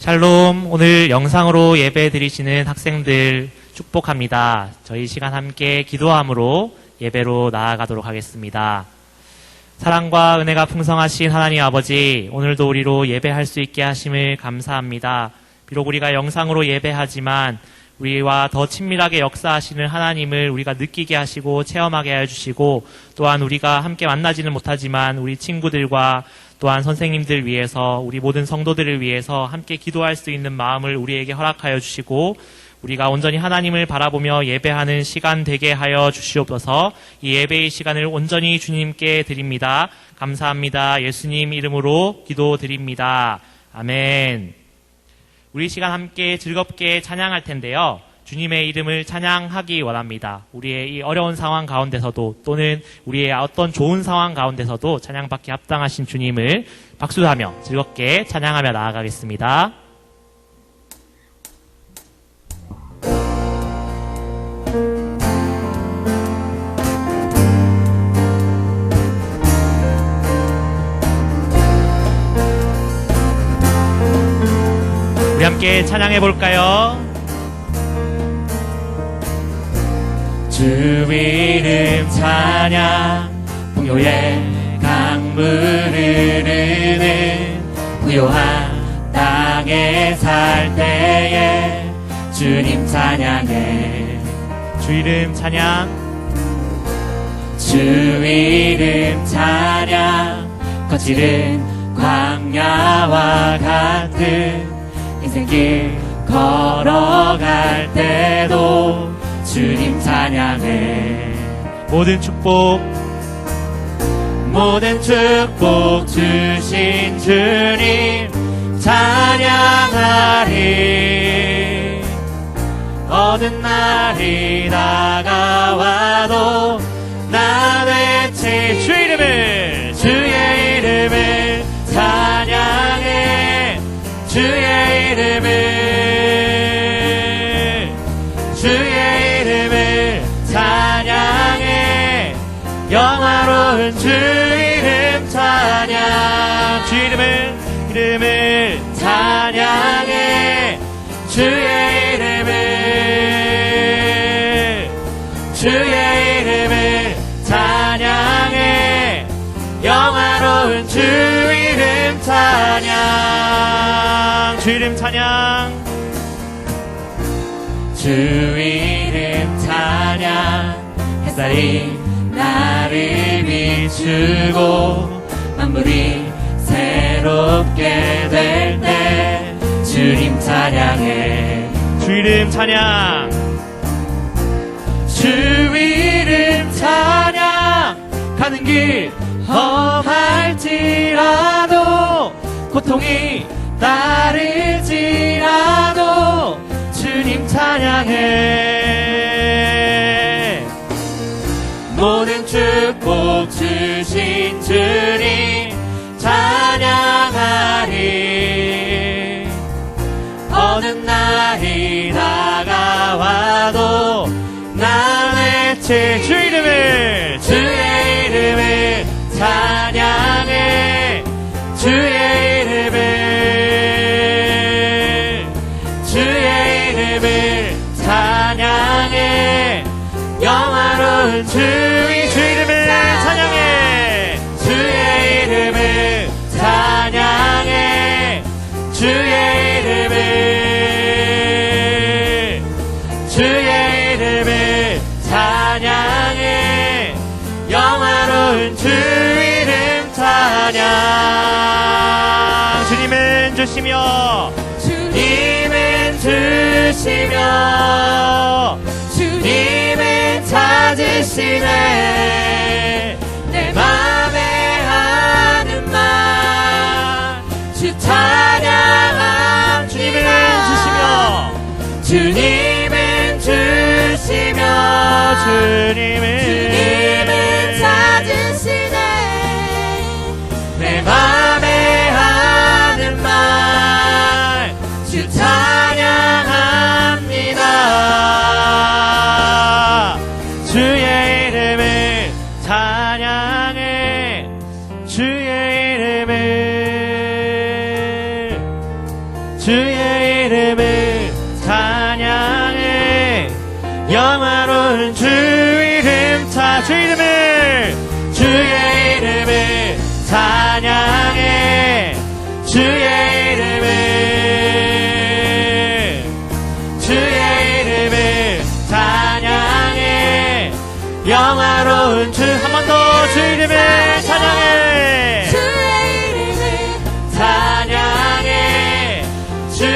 샬롬, 오늘 영상으로 예배 드리시는 학생들 축복합니다. 저희 시간 함께 기도함으로 예배로 나아가도록 하겠습니다. 사랑과 은혜가 풍성하신 하나님 아버지, 오늘도 우리로 예배할 수 있게 하심을 감사합니다. 비록 우리가 영상으로 예배하지만 우리와 더 친밀하게 역사하시는 하나님을 우리가 느끼게 하시고 체험하게 해주시고, 또한 우리가 함께 만나지는 못하지만 우리 친구들과 또한 선생님들 위해서, 우리 모든 성도들을 위해서 함께 기도할 수 있는 마음을 우리에게 허락하여 주시고, 우리가 온전히 하나님을 바라보며 예배하는 시간 되게 하여 주시옵소서. 이 예배의 시간을 온전히 주님께 드립니다. 감사합니다. 예수님 이름으로 기도드립니다. 아멘. 우리 시간 함께 즐겁게 찬양할 텐데요. 주님의 이름을 찬양하기 원합니다. 우리의 이 어려운 상황 가운데서도, 또는 우리의 어떤 좋은 상황 가운데서도 찬양받기 합당하신 주님을 박수하며 즐겁게 찬양하며 나아가겠습니다. 우리 함께 찬양해 볼까요? 주 이름 찬양, 풍요의 강물 흐르는 부요한 땅에 살 때에 주님 찬양해. 주 이름 찬양, 주 이름 찬양, 거칠은 광야와 같은 인생길 걸어갈 때도 주님 찬양해. 모든 축복 주신 주님 찬양하리. 어느 날이 다가와도 나 외칠 주의 이름을 찬양해. 주의 이름을 찬양해. 영화로운 주 이름 찬양. 주 이름을 찬양해. 주의 이름을 찬양해. 영화로운 주 이름 찬양. 주 이름 찬양. 주 이름 찬양. 햇살이 나를 비추고 만물이 새롭게 될 때 주님 찬양해. 주 이름 찬양. 주 이름 찬양. 가는 길 험할지라도, 고통이 따르지라도 주님 찬양해. 모든 축복 주신 주님 찬양하리. 어느 날이 다가와도 나 외칠 주의 이름을 찬양해. 주의 이름을 찬양해. 영화로운 주 이름을 찬양해. 주의 이름을 찬양해. 주의 이름을 찬양해. 영화로운 주 이름 찬양. 주님은 주시며 주님은 찾으시네. 내 맘에 하는 말 주 찬양함. 주님은 주시며 주님은 찾으시네. 내 맘에 하는 말 주 찬양합니다. 주의 이름을 찬양해. 주의 이름을 주의 주 이름 주의 이름을 찬양해. 주의 이름을 찬양해. 영화로운 주, 한 번 더 주 이름을 찬양해. 주의 이름을 찬양해. 주의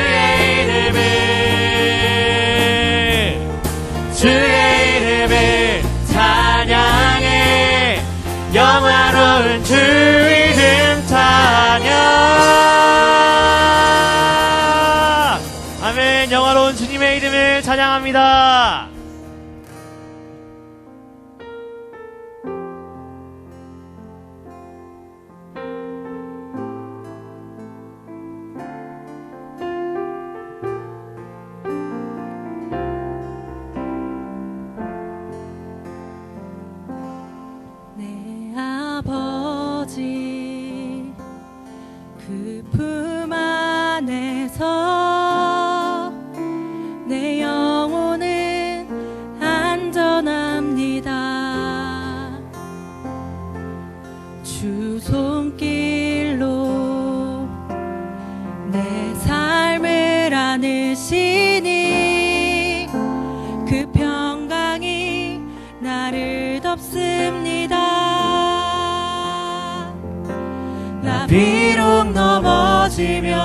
이름을 찬양해. 영화로운 주 이름 찬양. 아멘. 영화로운 주님의 이름을 찬양합니다. 아버지 그 품 안에서 내 영혼은 안전합니다. 주 손길로 내 삶을 안으시니 그 평강이 나를 덮습니다. 비록 넘어지면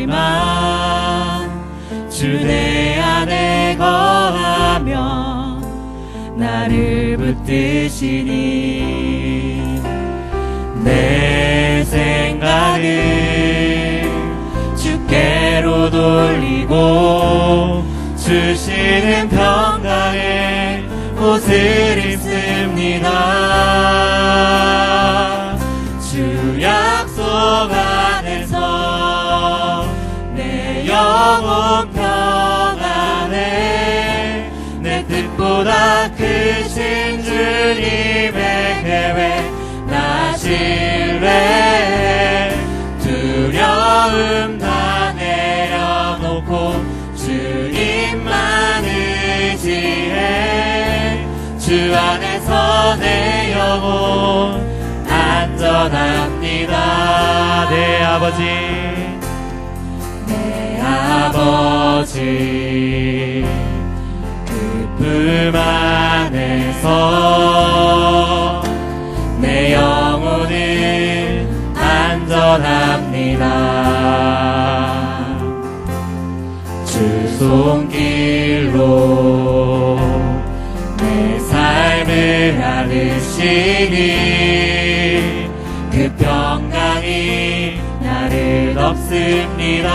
흔들리지만 주 내 안에 거하며 나를 붙드시니 내 생각을 주께로 돌리고 주시는 평강에 옷을 입습니다. 주 약속 안에서 내 영혼 평안해. 내 뜻보다 크신 주님의 계획 나 신뢰해. 두려움 다 내려놓고 주님만 의지해. 주 안에서 내 영혼 안전합니다. 내 아버지 그 품 안에서 내 영혼은 안전합니다. 주 손길로 내 삶을 안으시니 그 평강이 나를 덮습니다.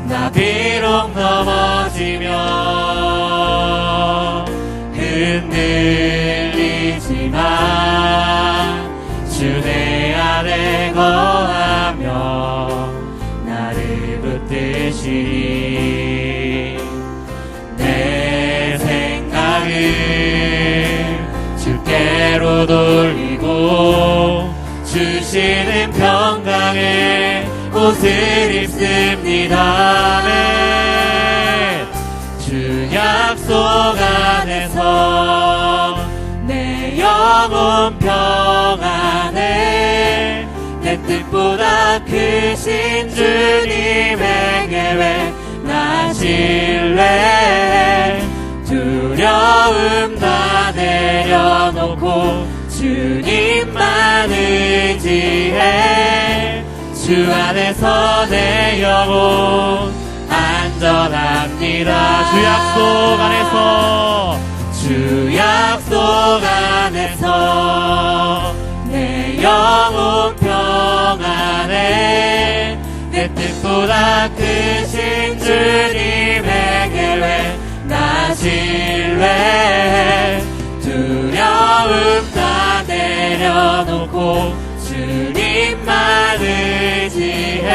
나 비록 넘어지면 흔들리지만 주 내 안에 거하며 나를 붙드시니 내 생각을 주께로 돌리고 주시는 평강에 옷을 입습니다. 아멘. 주 약속 안에서 내 영혼 평안해. 내 뜻보다 크신 주님의 계획 나 신뢰해. 두려움 다 내려놓고 주님만 의지해. 주 안에서 내 영혼 안전합니다. 주 약속 안에서 내 영혼 평안해. 내 뜻보다 크신 주님의 계획 나 신뢰해. 두려움 다 내려놓고 주님만 의지해.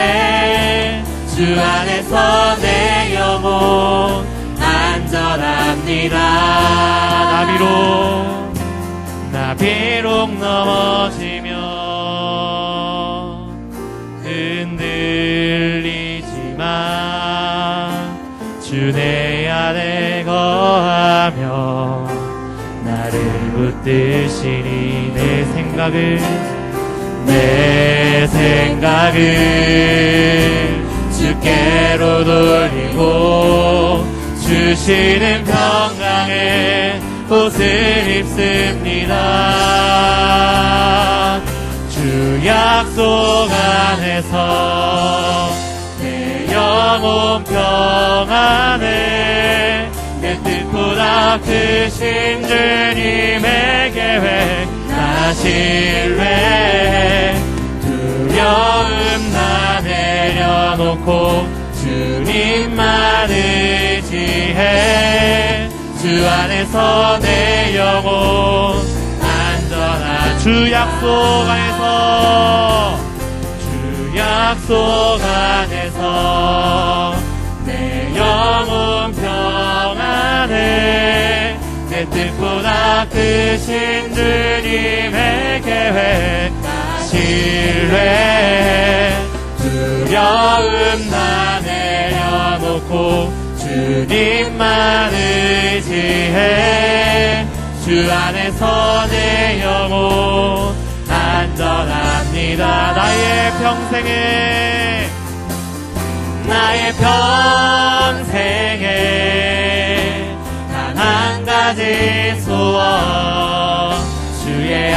주 안에서 내 영혼 안전합니다. 나 비록 넘어지면 흔들리 주 내 안에 거하며 나를 붙드시니 내 생각을 주께로 돌리고 주시는 평강의 옷을 입습니다. 주 약속 안에서 내 영혼 평안해 내 뜻보다 크신 주님의 계획 나 신뢰해 두려움 다 내려놓고 주님만 의지해 주 안에서 내 영혼 안전한 주 약속 안에서 내 영혼 평안해 내 뜻보다 크신 주님의 계획 신뢰해 두려움 다 내려놓고 주님만 의지해 주 안에서 내 영혼 안전합니다. 나의 평생에 단 한 가지 소원 주의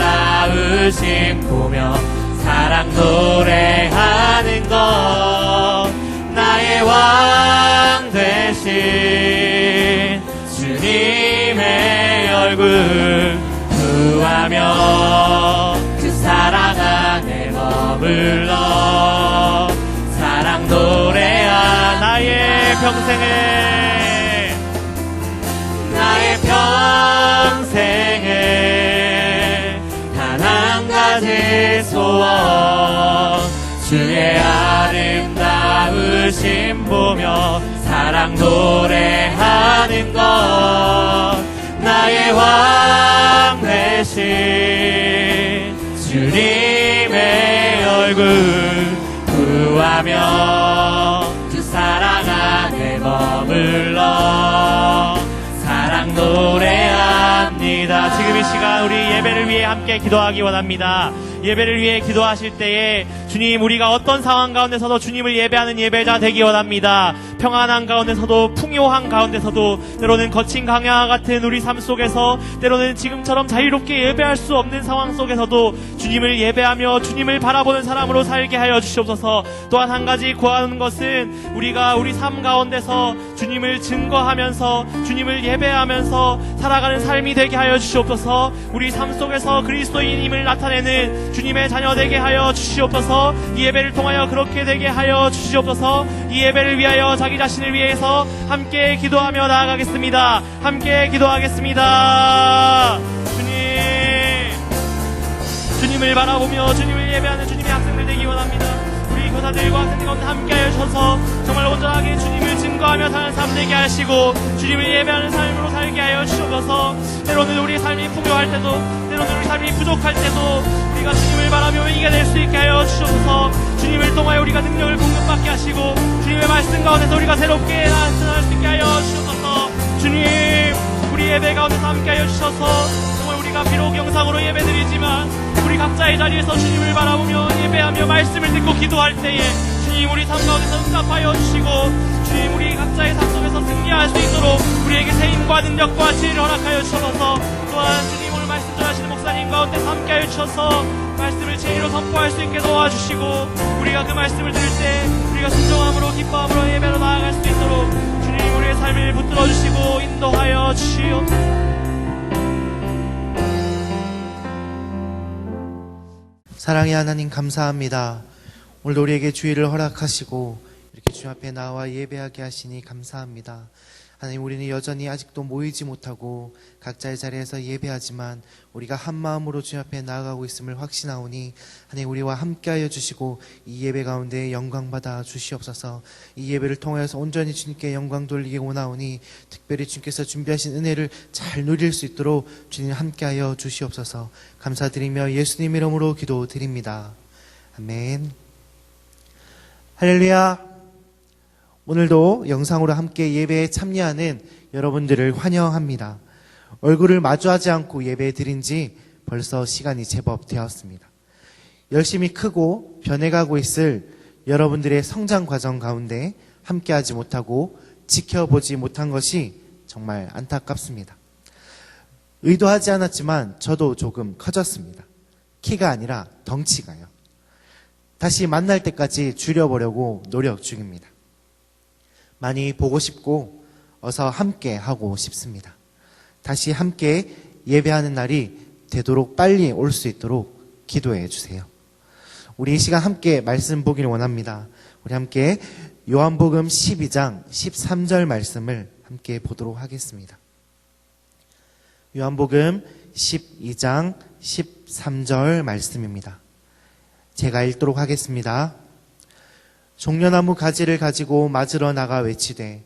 아름다우심 보며 사랑 노래하는 것 나의 왕 되신 주님의 얼굴 구하며 그 사랑 안에 머물러 사랑 노래한 나의 평생에 단 한 가지 소원 주의 아름다우심 보며 사랑 노래하는 것 나의 왕 되신 주님의 얼굴 구하며 그 사랑 안에 머물러 사랑 노래합니다. 지금 이 시간 우리 예배를 위해 함께 기도하기 원합니다. 예배를 위해 기도하실 때에 주님 우리가 어떤 상황 가운데서도 주님을 예배하는 예배자 되기 원합니다. 평안한 가운데서도 풍요한 가운데서도 때로는 거친 강야와 같은 우리 삶 속에서 때로는 지금처럼 자유롭게 예배할 수 없는 상황 속에서도 주님을 예배하며 주님을 바라보는 사람으로 살게 하여 주시옵소서. 또한 한 가지 구하는 것은 우리가 우리 삶 가운데서 주님을 증거하면서 주님을 예배하면서 살아가는 삶이 되게 하여 주시옵소서. 우리 삶 속에서 그리스도인임을 나타내는 주님의 자녀 되게 하여 주시옵소서. 이 예배를 통하여 그렇게 되게 하여 주시옵소서. 이 예배를 위하여 자기 자신을 위해서 함께 기도하며 나아가겠습니다. 함께 기도하겠습니다. 주님을 바라보며 주님을 예배하는 주님의 학생들 되기 원합니다. 우리 교사들과 학생들 가운데 함께하여 주셔서 정말 온전하게 주님을 증거하며 사는 삶 되게 하시고 주님을 예배하는 삶으로 살게 하여 주셔서 때로는 우리 삶이 풍요할 때도 때로는 우리 삶이 부족할 때도 우리가 주님을 바라며 이겨낼 수 있게 하여 주셔서 주님을 통하여 우리가 능력을 공급받게 하시고 주님의 말씀 가운데서 우리가 새롭게 나타날 수 있게 하여 주셔서 주님 우리 예배 가운데서 함께하여 주셔서 정말 우리가 비록 영상으로 예배드리지만 우리 각자의 자리에서 주님을 바라보며 예배하며 말씀을 듣고 기도할 때에 주님 우리 삶 가운데서 응답하여 주시고 주님 우리 각자의 삶 속에서 승리할 수 있도록 우리에게 새 힘과 능력과 지혜를 허락하여 주셔서 또한 주님 오늘 말씀 전하시는 목사님 가운데 함께하여 주셔서 말씀을 진리로 선포할 수 있게 도와주시고 우리가 그 말씀을 들을 때 우리가 순종함으로 기뻐함으로 예배로 나아갈 수 있도록 주님 우리의 삶을 붙들어 주시고 인도하여 주시옵소서. 사랑의 하나님 감사합니다. 오늘도 우리에게 주의를 허락하시고 이렇게 주 앞에 나와 예배하게 하시니 감사합니다. 하나님 우리는 여전히 아직도 모이지 못하고 각자의 자리에서 예배하지만 우리가 한 마음으로 주 앞에 나아가고 있음을 확신하오니 하나님 우리와 함께하여 주시고 이 예배 가운데 영광 받아 주시옵소서. 이 예배를 통하여서 온전히 주님께 영광 돌리게 원하오니 특별히 주님께서 준비하신 은혜를 잘 누릴 수 있도록 주님 함께하여 주시옵소서. 감사드리며 예수님 이름으로 기도드립니다. 아멘. 할렐루야. 오늘도 영상으로 함께 예배에 참여하는 여러분들을 환영합니다. 얼굴을 마주하지 않고 예배 드린 지 벌써 시간이 제법 되었습니다. 열심히 크고 변해가고 있을 여러분들의 성장 과정 가운데 함께하지 못하고 지켜보지 못한 것이 정말 안타깝습니다. 의도하지 않았지만 저도 조금 커졌습니다. 키가 아니라 덩치가요. 다시 만날 때까지 줄여보려고 노력 중입니다. 많이 보고 싶고 어서 함께 하고 싶습니다. 다시 함께 예배하는 날이 되도록 빨리 올 수 있도록 기도해 주세요. 우리 이 시간 함께 말씀 보기를 원합니다. 우리 함께 요한복음 12장 13절 말씀을 함께 보도록 하겠습니다. 요한복음 12장 13절 말씀입니다. 제가 읽도록 하겠습니다. 종려나무 가지를 가지고 맞으러 나가 외치되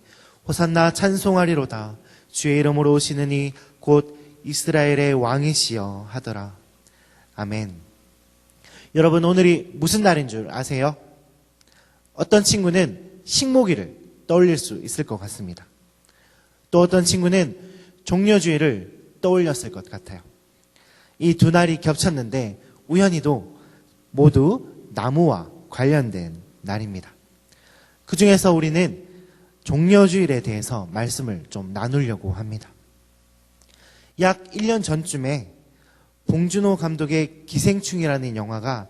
호산나 찬송하리로다. 주의 이름으로 오시는 이 곧 이스라엘의 왕이시여 하더라. 아멘. 여러분, 오늘이 무슨 날인 줄 아세요? 어떤 친구는 식모기를 떠올릴 수 있을 것 같습니다. 또 어떤 친구는 종려주의를 떠올렸을 것 같아요. 이 두 날이 겹쳤는데 우연히도 모두 나무와 관련된 날입니다. 그 중에서 우리는 종려주일에 대해서 말씀을 좀 나누려고 합니다. 약 1년 전쯤에 봉준호 감독의 기생충이라는 영화가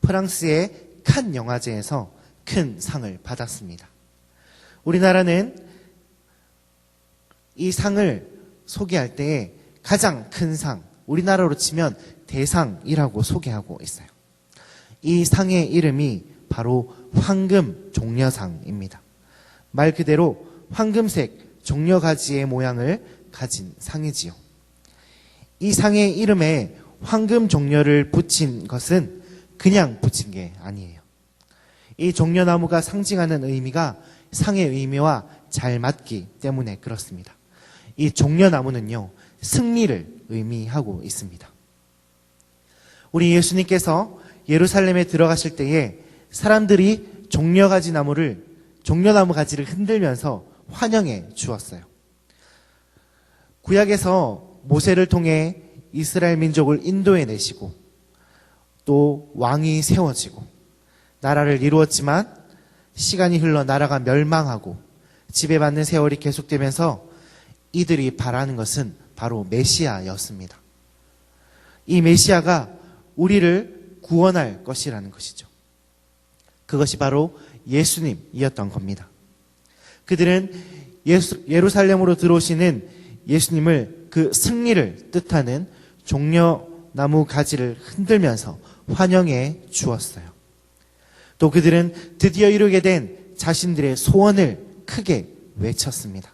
프랑스의 칸 영화제에서 큰 상을 받았습니다. 우리나라는 이 상을 소개할 때에 가장 큰 상, 우리나라로 치면 대상이라고 소개하고 있어요. 이 상의 이름이 바로 황금 종려상입니다. 말 그대로 황금색 종려가지의 모양을 가진 상이지요. 이 상의 이름에 황금 종려를 붙인 것은 그냥 붙인 게 아니에요. 이 종려나무가 상징하는 의미가 상의 의미와 잘 맞기 때문에 그렇습니다. 이 종려나무는요, 승리를 의미하고 있습니다. 우리 예수님께서 예루살렘에 들어가실 때에 사람들이 종려나무 가지를 흔들면서 환영해 주었어요. 구약에서 모세를 통해 이스라엘 민족을 인도해 내시고 또 왕이 세워지고 나라를 이루었지만 시간이 흘러 나라가 멸망하고 지배받는 세월이 계속되면서 이들이 바라는 것은 바로 메시아였습니다. 이 메시아가 우리를 구원할 것이라는 것이죠. 그것이 바로 예수님이었던 겁니다. 그들은 예루살렘으로 들어오시는 예수님을 그 승리를 뜻하는 종려나무 가지를 흔들면서 환영해 주었어요. 또 그들은 드디어 이루게 된 자신들의 소원을 크게 외쳤습니다.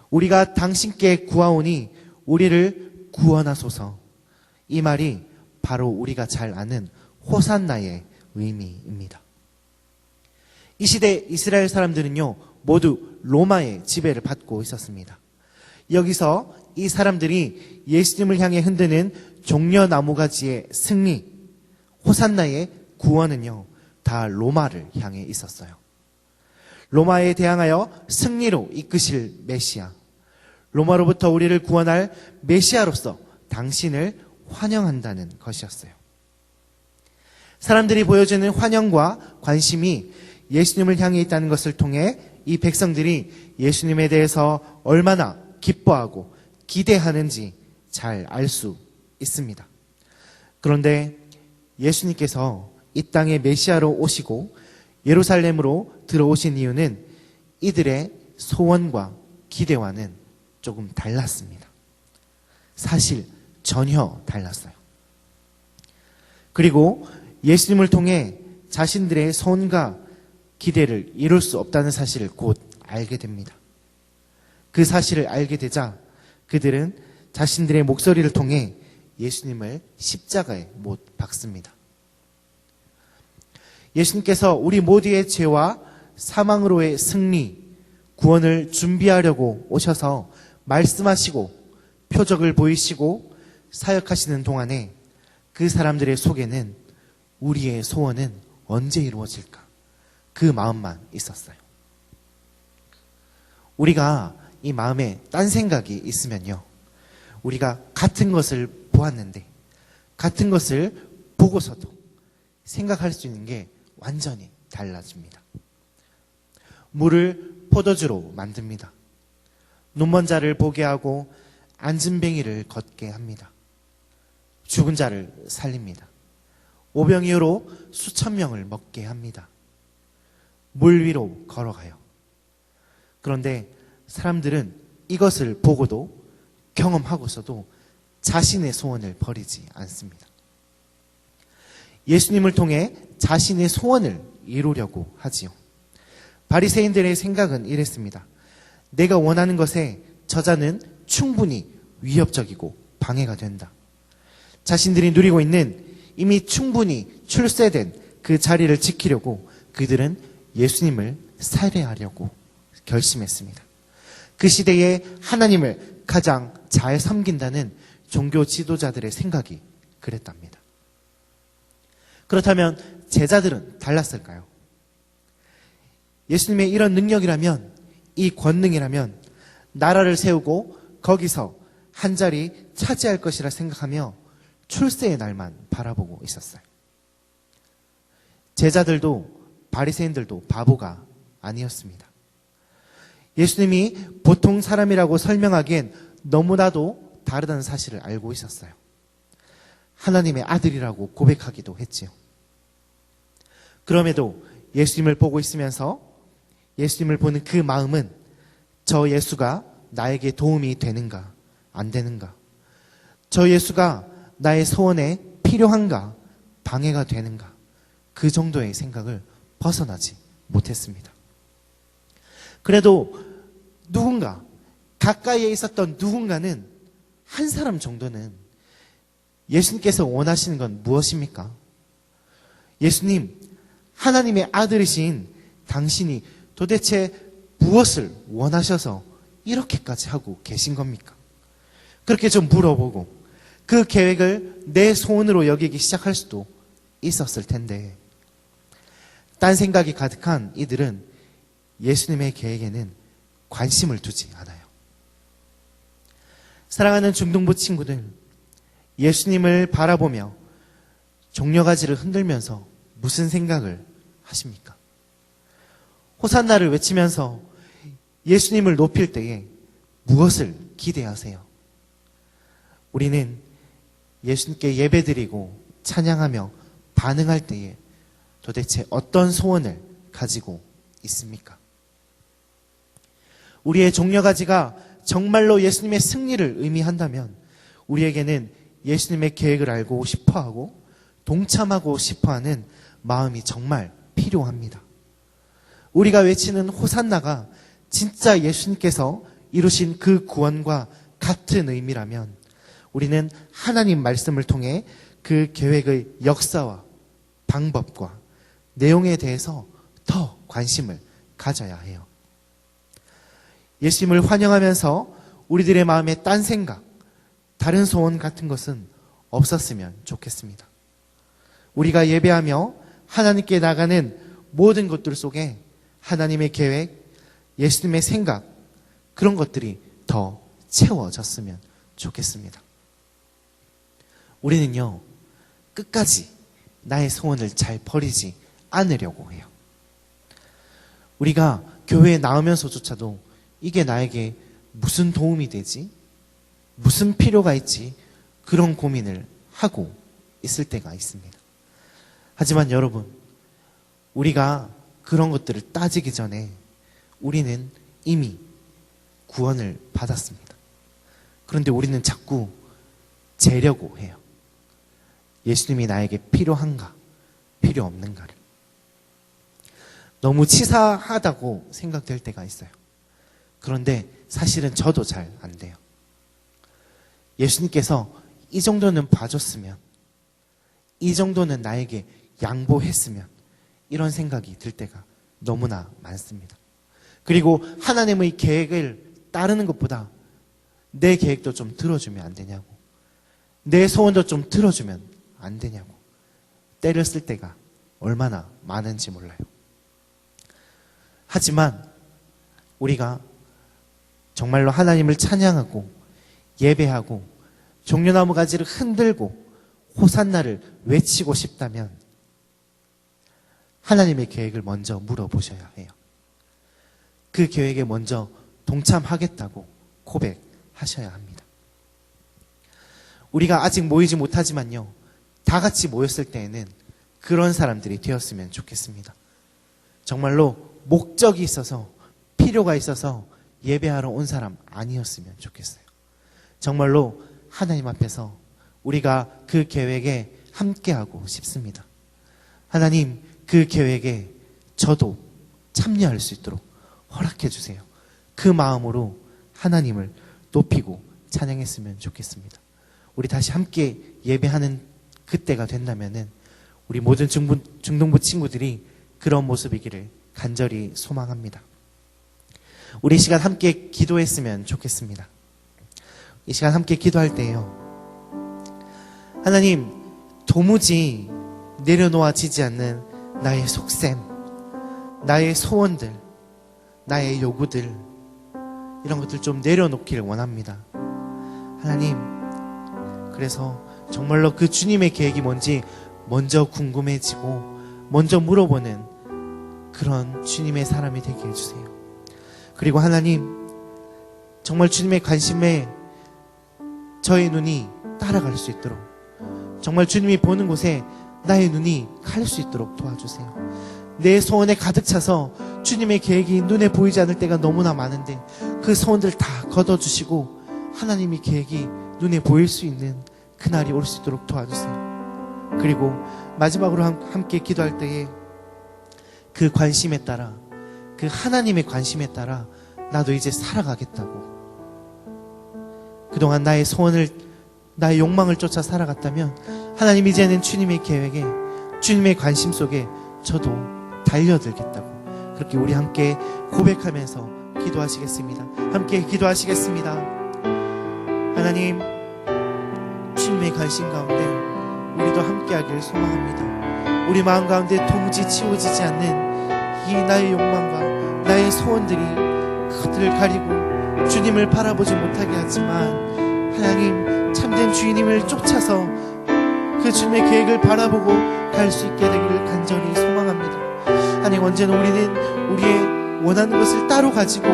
우리가 당신께 구하오니 우리를 구원하소서. 이 말이 바로 우리가 잘 아는 호산나의 의미입니다. 이 시대 이스라엘 사람들은요, 모두 로마의 지배를 받고 있었습니다. 여기서 이 사람들이 예수님을 향해 흔드는 종려나무가지의 승리, 호산나의 구원은요, 다 로마를 향해 있었어요. 로마에 대항하여 승리로 이끄실 메시아, 로마로부터 우리를 구원할 메시아로서 당신을 환영한다는 것이었어요. 사람들이 보여주는 환영과 관심이 예수님을 향해 있다는 것을 통해 이 백성들이 예수님에 대해서 얼마나 기뻐하고 기대하는지 잘 알 수 있습니다. 그런데 예수님께서 이 땅에 메시아로 오시고 예루살렘으로 들어오신 이유는 이들의 소원과 기대와는 조금 달랐습니다. 사실 전혀 달랐어요. 그리고 예수님을 통해 자신들의 소원과 기대를 이룰 수 없다는 사실을 곧 알게 됩니다. 그 사실을 알게 되자 그들은 자신들의 목소리를 통해 예수님을 십자가에 못 박습니다. 예수님께서 우리 모두의 죄와 사망으로의 승리, 구원을 준비하려고 오셔서 말씀하시고 표적을 보이시고 사역하시는 동안에 그 사람들의 속에는 우리의 소원은 언제 이루어질까? 그 마음만 있었어요. 우리가 이 마음에 딴 생각이 있으면요, 우리가 같은 것을 보았는데 같은 것을 보고서도 생각할 수 있는 게 완전히 달라집니다. 물을 포도주로 만듭니다. 눈먼 자를 보게 하고 앉은 뱅이를 걷게 합니다. 죽은 자를 살립니다. 오병이어로 수천 명을 먹게 합니다. 물 위로 걸어가요. 그런데 사람들은 이것을 보고도 경험하고서도 자신의 소원을 버리지 않습니다. 예수님을 통해 자신의 소원을 이루려고 하지요. 바리새인들의 생각은 이랬습니다. 내가 원하는 것에 저자는 충분히 위협적이고 방해가 된다. 자신들이 누리고 있는 이미 충분히 출세된 그 자리를 지키려고 그들은 예수님을 살해하려고 결심했습니다. 그 시대에 하나님을 가장 잘 섬긴다는 종교 지도자들의 생각이 그랬답니다. 그렇다면 제자들은 달랐을까요? 예수님의 이런 능력이라면, 이 권능이라면 나라를 세우고 거기서 한 자리 차지할 것이라 생각하며 출세의 날만 바라보고 있었어요. 제자들도 바리새인들도 바보가 아니었습니다. 예수님이 보통 사람이라고 설명하기엔 너무나도 다르다는 사실을 알고 있었어요. 하나님의 아들이라고 고백하기도 했지요. 그럼에도 예수님을 보고 있으면서 예수님을 보는 그 마음은 저 예수가 나에게 도움이 되는가 안 되는가, 저 예수가 나의 소원에 필요한가 방해가 되는가, 그 정도의 생각을 벗어나지 못했습니다. 그래도 누군가, 가까이에 있었던 누군가는, 한 사람 정도는 예수님께서 원하시는 건 무엇입니까? 예수님, 하나님의 아들이신 당신이 도대체 무엇을 원하셔서 이렇게까지 하고 계신 겁니까? 그렇게 좀 물어보고 그 계획을 내 소원으로 여기기 시작할 수도 있었을 텐데, 딴 생각이 가득한 이들은 예수님의 계획에는 관심을 두지 않아요. 사랑하는 중등부 친구들, 예수님을 바라보며 종려가지를 흔들면서 무슨 생각을 하십니까? 호산나를 외치면서 예수님을 높일 때에 무엇을 기대하세요? 우리는 예수님께 예배드리고 찬양하며 반응할 때에 도대체 어떤 소원을 가지고 있습니까? 우리의 종려가지가 정말로 예수님의 승리를 의미한다면 우리에게는 예수님의 계획을 알고 싶어하고 동참하고 싶어하는 마음이 정말 필요합니다. 우리가 외치는 호산나가 진짜 예수님께서 이루신 그 구원과 같은 의미라면 우리는 하나님 말씀을 통해 그 계획의 역사와 방법과 내용에 대해서 더 관심을 가져야 해요. 예수님을 환영하면서 우리들의 마음에 딴 생각, 다른 소원 같은 것은 없었으면 좋겠습니다. 우리가 예배하며 하나님께 나가는 모든 것들 속에 하나님의 계획, 예수님의 생각, 그런 것들이 더 채워졌으면 좋겠습니다. 우리는요, 끝까지 나의 소원을 잘 버리지 않으려고 해요. 우리가 교회에 나오면서조차도 이게 나에게 무슨 도움이 되지? 무슨 필요가 있지? 그런 고민을 하고 있을 때가 있습니다. 하지만 여러분, 우리가 그런 것들을 따지기 전에 우리는 이미 구원을 받았습니다. 그런데 우리는 자꾸 재려고 해요. 예수님이 나에게 필요한가, 필요 없는가를. 너무 치사하다고 생각될 때가 있어요. 그런데 사실은 저도 잘 안 돼요. 예수님께서 이 정도는 봐줬으면, 이 정도는 나에게 양보했으면, 이런 생각이 들 때가 너무나 많습니다. 그리고 하나님의 계획을 따르는 것보다 내 계획도 좀 들어주면 안 되냐고, 내 소원도 좀 들어주면 안 되냐고 때를 쓸 때가 얼마나 많은지 몰라요. 하지만 우리가 정말로 하나님을 찬양하고 예배하고 종려나무 가지를 흔들고 호산나를 외치고 싶다면 하나님의 계획을 먼저 물어보셔야 해요. 그 계획에 먼저 동참하겠다고 고백하셔야 합니다. 우리가 아직 모이지 못하지만요, 다 같이 모였을 때에는 그런 사람들이 되었으면 좋겠습니다. 정말로 목적이 있어서, 필요가 있어서 예배하러 온 사람 아니었으면 좋겠어요. 정말로 하나님 앞에서 우리가 그 계획에 함께하고 싶습니다. 하나님, 그 계획에 저도 참여할 수 있도록 허락해 주세요. 그 마음으로 하나님을 높이고 찬양했으면 좋겠습니다. 우리 다시 함께 예배하는 그때가 된다면은 우리 모든 중동부 친구들이 그런 모습이기를 간절히 소망합니다. 우리 이 시간 함께 기도했으면 좋겠습니다. 이 시간 함께 기도할 때요, 하나님, 도무지 내려놓아지지 않는 나의 속셈, 나의 소원들, 나의 요구들, 이런 것들 좀 내려놓기를 원합니다. 하나님, 그래서 정말로 그 주님의 계획이 뭔지 먼저 궁금해지고 먼저 물어보는 그런 주님의 사람이 되게 해주세요. 그리고 하나님, 정말 주님의 관심에 저의 눈이 따라갈 수 있도록, 정말 주님이 보는 곳에 나의 눈이 갈 수 있도록 도와주세요. 내 소원에 가득 차서 주님의 계획이 눈에 보이지 않을 때가 너무나 많은데 그 소원들 다 걷어주시고 하나님의 계획이 눈에 보일 수 있는 그날이 올 수 있도록 도와주세요. 그리고 마지막으로 함께 기도할 때에 그 관심에 따라, 그 하나님의 관심에 따라 나도 이제 살아가겠다고, 그동안 나의 소원을, 나의 욕망을 쫓아 살아갔다면 하나님, 이제는 주님의 계획에, 주님의 관심 속에 저도 달려들겠다고, 그렇게 우리 함께 고백하면서 기도하시겠습니다. 함께 기도하시겠습니다. 하나님, 주님의 관심 가운데 우리도 함께하기를 소망합니다. 우리 마음 가운데 도무지 치워지지 않는 이 나의 욕망과 나의 소원들이 그들을 가리고 주님을 바라보지 못하게 하지만, 하나님, 참된 주님을 쫓아서 그 주님의 계획을 바라보고 갈 수 있게 되기를 간절히 소망합니다. 하나님, 언제나 우리는 우리의 원하는 것을 따로 가지고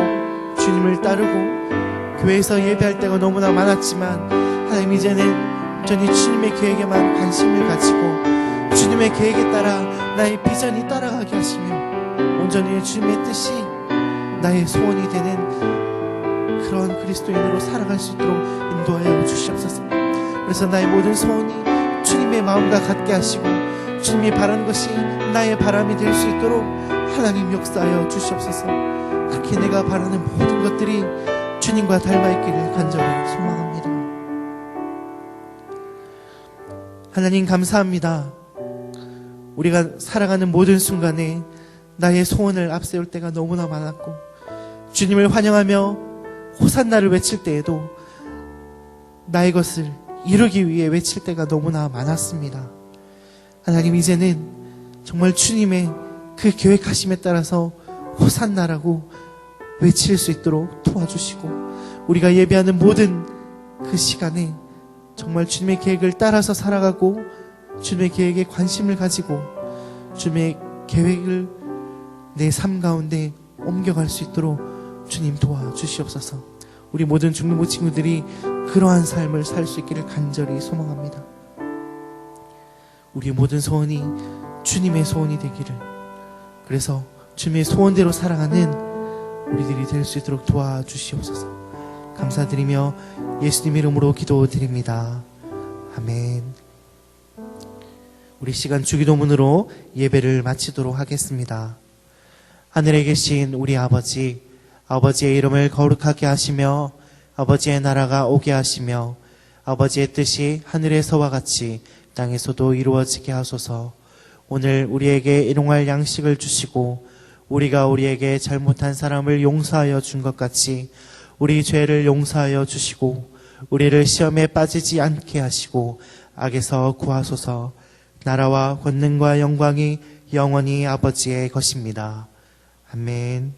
주님을 따르고 교회에서 예배할 때가 너무나 많았지만, 하나님, 이제는 전히 주님의 계획에만 관심을 가지고 주님의 계획에 따라 나의 비전이 따라가게 하시며 온전히 주님의 뜻이 나의 소원이 되는 그런 그리스도인으로 살아갈 수 있도록 인도하여 주시옵소서. 그래서 나의 모든 소원이 주님의 마음과 같게 하시고 주님이 바라는 것이 나의 바람이 될 수 있도록 하나님 역사하여 주시옵소서. 그렇게 내가 바라는 모든 것들이 주님과 닮아있기를 간절히 소망합니다. 하나님, 감사합니다. 우리가 살아가는 모든 순간에 나의 소원을 앞세울 때가 너무나 많았고, 주님을 환영하며 호산나를 외칠 때에도 나의 것을 이루기 위해 외칠 때가 너무나 많았습니다. 하나님, 이제는 정말 주님의 그 계획하심에 따라서 호산나라고 외칠 수 있도록 도와주시고, 우리가 예배하는 모든 그 시간에 정말 주님의 계획을 따라서 살아가고 주님의 계획에 관심을 가지고 주님의 계획을 내 삶 가운데 옮겨갈 수 있도록 주님 도와주시옵소서. 우리 모든 중부부 친구들이 그러한 삶을 살 수 있기를 간절히 소망합니다. 우리 모든 소원이 주님의 소원이 되기를, 그래서 주님의 소원대로 살아가는 우리들이 될 수 있도록 도와주시옵소서. 감사드리며 예수님 이름으로 기도드립니다. 아멘. 우리 시간 주기도문으로 예배를 마치도록 하겠습니다. 하늘에 계신 우리 아버지, 아버지의 이름을 거룩하게 하시며 아버지의 나라가 오게 하시며 아버지의 뜻이 하늘에서와 같이 땅에서도 이루어지게 하소서. 오늘 우리에게 일용할 양식을 주시고 우리가 우리에게 잘못한 사람을 용서하여 준 것 같이 우리 죄를 용서하여 주시고 우리를 시험에 빠지지 않게 하시고 악에서 구하소서. 나라와 권능과 영광이 영원히 아버지의 것입니다. 아멘.